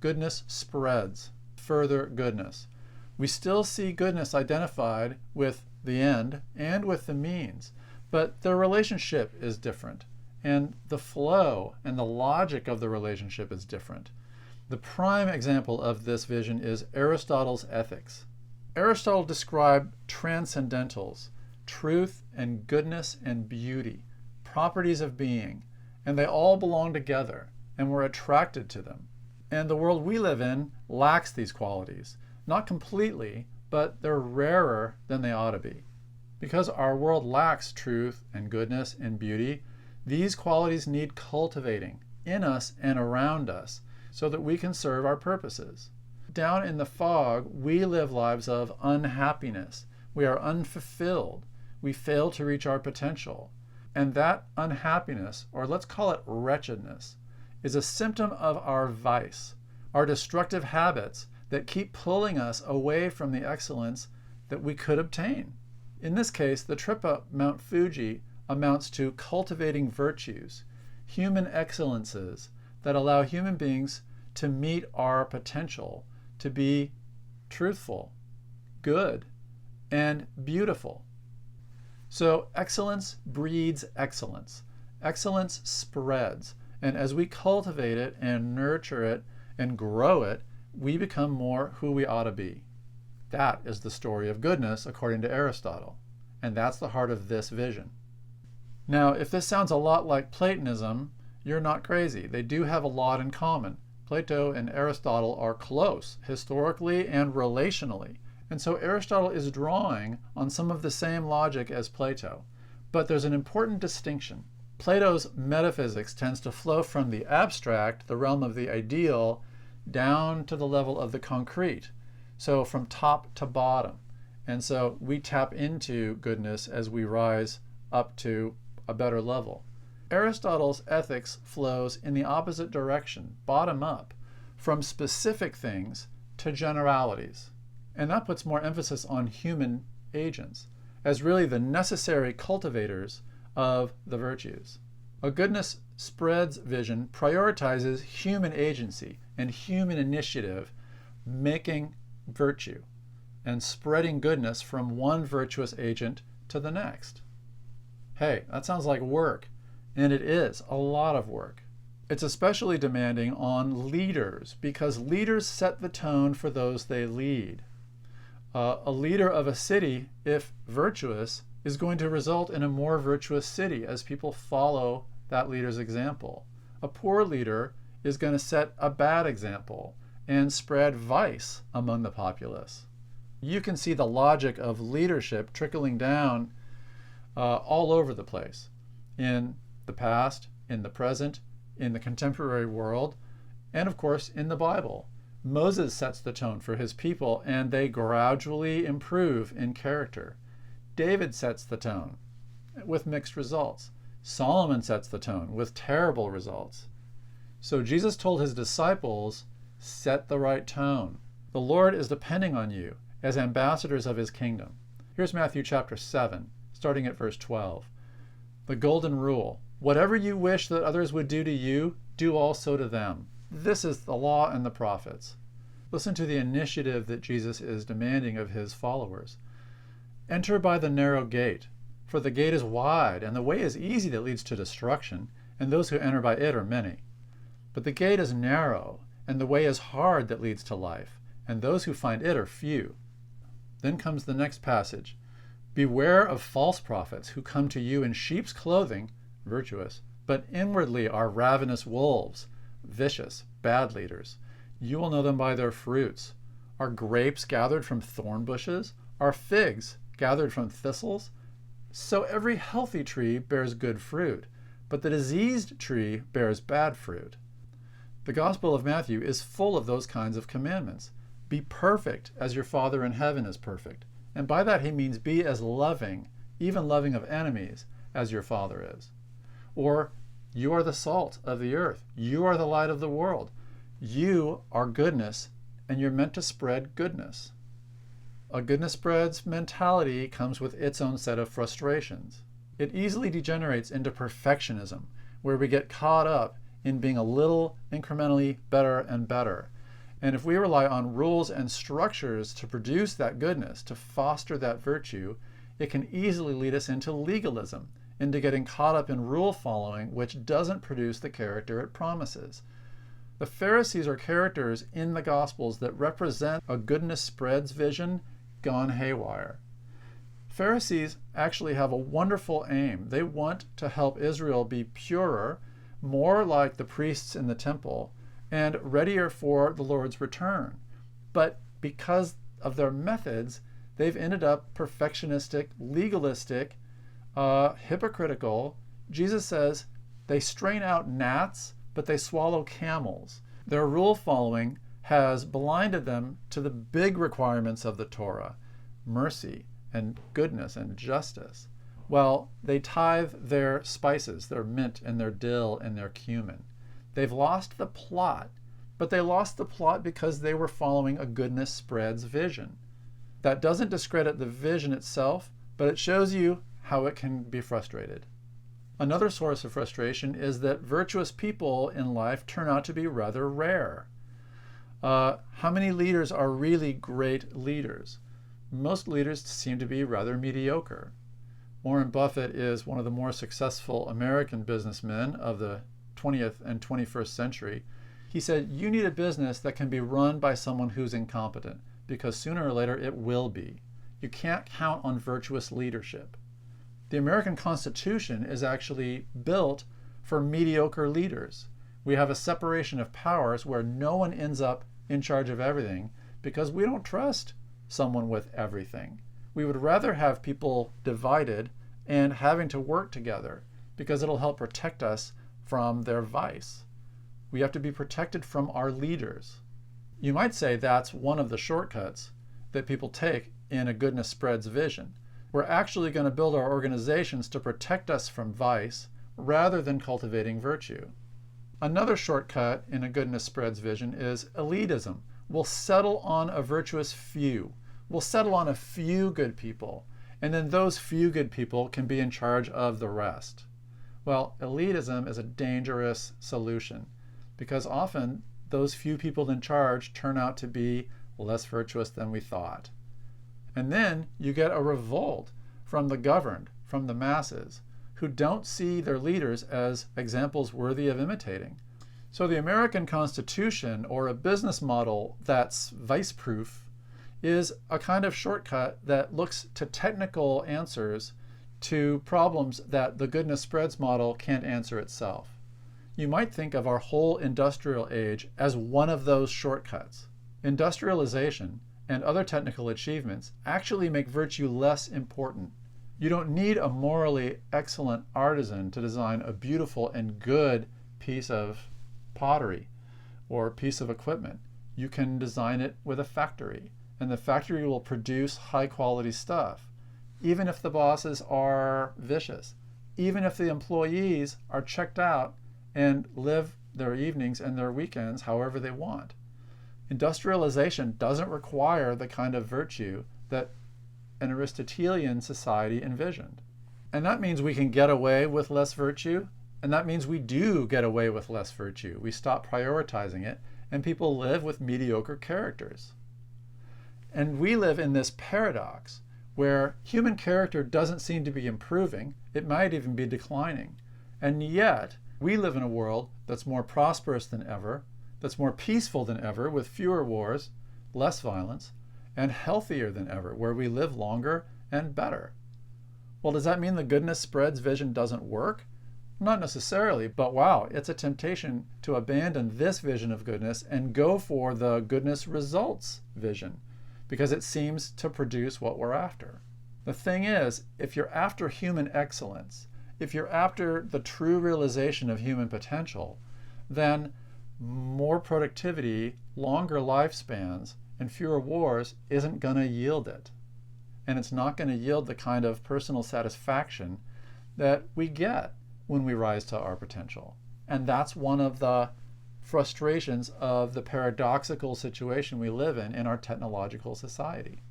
goodness spreads, further goodness. We still see goodness identified with the end and with the means, but the relationship is different, and the flow and the logic of the relationship is different. The prime example of this vision is Aristotle's ethics. Aristotle described transcendentals, truth and goodness and beauty, properties of being, and they all belong together, and we're attracted to them. And the world we live in lacks these qualities. Not completely, but they're rarer than they ought to be. Because our world lacks truth and goodness and beauty, these qualities need cultivating in us and around us so that we can serve our purposes. Down in the fog, we live lives of unhappiness. We are unfulfilled. We fail to reach our potential. And that unhappiness, or let's call it wretchedness, is a symptom of our vice, our destructive habits that keep pulling us away from the excellence that we could obtain. In this case, the trip up Mount Fuji amounts to cultivating virtues, human excellences that allow human beings to meet our potential, to be truthful, good, and beautiful. So excellence breeds excellence. Excellence spreads. And as we cultivate it and nurture it and grow it, we become more who we ought to be. That is the story of goodness according to Aristotle. And that's the heart of this vision. Now, if this sounds a lot like Platonism, you're not crazy. They do have a lot in common. Plato and Aristotle are close, historically and relationally. And so Aristotle is drawing on some of the same logic as Plato. But there's an important distinction. Plato's metaphysics tends to flow from the abstract, the realm of the ideal, down to the level of the concrete. So from top to bottom. And so we tap into goodness as we rise up to a better level. Aristotle's ethics flows in the opposite direction, bottom up, from specific things to generalities. And that puts more emphasis on human agents as really the necessary cultivators of the virtues. A goodness spreads vision prioritizes human agency and human initiative, making virtue and spreading goodness from one virtuous agent to the next. Hey, that sounds like work, and it is a lot of work. It's especially demanding on leaders because leaders set the tone for those they lead. A leader of a city, if virtuous, is going to result in a more virtuous city as people follow that leader's example. A poor leader is going to set a bad example and spread vice among the populace. You can see the logic of leadership trickling down all over the place, in the past, in the present, in the contemporary world, and of course in the Bible. Moses sets the tone for his people, and they gradually improve in character. David sets the tone with mixed results. Solomon sets the tone with terrible results. So Jesus told his disciples, set the right tone. The Lord is depending on you as ambassadors of his kingdom. Here's Matthew chapter 7, starting at verse 12. The golden rule: whatever you wish that others would do to you, do also to them. This is the law and the prophets. Listen to the initiative that Jesus is demanding of his followers. Enter by the narrow gate, for the gate is wide, and the way is easy that leads to destruction, and those who enter by it are many. But the gate is narrow, and the way is hard that leads to life, and those who find it are few. Then comes the next passage. Beware of false prophets who come to you in sheep's clothing, virtuous, but inwardly are ravenous wolves, vicious, bad leaders. You will know them by their fruits. Are grapes gathered from thorn bushes? Are figs gathered from thistles? So every healthy tree bears good fruit, but the diseased tree bears bad fruit. The Gospel of Matthew is full of those kinds of commandments. Be perfect as your Father in heaven is perfect. And by that he means be as loving, even loving of enemies, as your Father is. Or, you are the salt of the earth. You are the light of the world. You are goodness, and you're meant to spread goodness. A goodness spreads mentality comes with its own set of frustrations. It easily degenerates into perfectionism, where we get caught up in being a little incrementally better and better. And if we rely on rules and structures to produce that goodness, to foster that virtue, it can easily lead us into legalism, into getting caught up in rule following, which doesn't produce the character it promises. The Pharisees are characters in the Gospels that represent a goodness spreads vision gone haywire. Pharisees actually have a wonderful aim. They want to help Israel be purer, more like the priests in the temple, and readier for the Lord's return. But because of their methods, they've ended up perfectionistic, legalistic, hypocritical. Jesus says they strain out gnats, but they swallow camels. Their rule following has blinded them to the big requirements of the Torah, mercy and goodness and justice. Well, they tithe their spices, their mint and their dill and their cumin. They've lost the plot, but they lost the plot because they were following a goodness spreads vision. That doesn't discredit the vision itself, but it shows you how it can be frustrated. Another source of frustration is that virtuous people in life turn out to be rather rare. How many leaders are really great leaders? Most leaders seem to be rather mediocre. Warren Buffett is one of the more successful American businessmen of the 20th and 21st century. He said, you need a business that can be run by someone who's incompetent, because sooner or later it will be. You can't count on virtuous leadership. The American Constitution is actually built for mediocre leaders. We have a separation of powers where no one ends up in charge of everything because we don't trust someone with everything. We would rather have people divided and having to work together because it'll help protect us from their vice. We have to be protected from our leaders. You might say that's one of the shortcuts that people take in a goodness spreads vision. We're actually going to build our organizations to protect us from vice rather than cultivating virtue. Another shortcut in a goodness spreads vision is elitism. We'll settle on a virtuous few. We'll settle on a few good people, and then those few good people can be in charge of the rest. Well, elitism is a dangerous solution because often those few people in charge turn out to be less virtuous than we thought. And then you get a revolt from the governed, from the masses, who don't see their leaders as examples worthy of imitating. So the American Constitution, or a business model that's vice-proof, is a kind of shortcut that looks to technical answers to problems that the goodness spreads model can't answer itself. You might think of our whole industrial age as one of those shortcuts. Industrialization and other technical achievements actually make virtue less important. You don't need a morally excellent artisan to design a beautiful and good piece of pottery or piece of equipment. You can design it with a factory, and the factory will produce high quality stuff, even if the bosses are vicious, even if the employees are checked out and live their evenings and their weekends however they want. Industrialization doesn't require the kind of virtue that an Aristotelian society envisioned. And that means we can get away with less virtue, and that means we do get away with less virtue. We stop prioritizing it, and people live with mediocre characters. And we live in this paradox where human character doesn't seem to be improving, it might even be declining. And yet, we live in a world that's more prosperous than ever, that's more peaceful than ever, with fewer wars, less violence, and healthier than ever, where we live longer and better. Well, does that mean the goodness spreads vision doesn't work? Not necessarily, but wow, it's a temptation to abandon this vision of goodness and go for the goodness results vision, because it seems to produce what we're after. The thing is, if you're after human excellence, if you're after the true realization of human potential, then more productivity, longer lifespans, and fewer wars isn't going to yield it. And it's not going to yield the kind of personal satisfaction that we get when we rise to our potential. And that's one of the frustrations of the paradoxical situation we live in our technological society.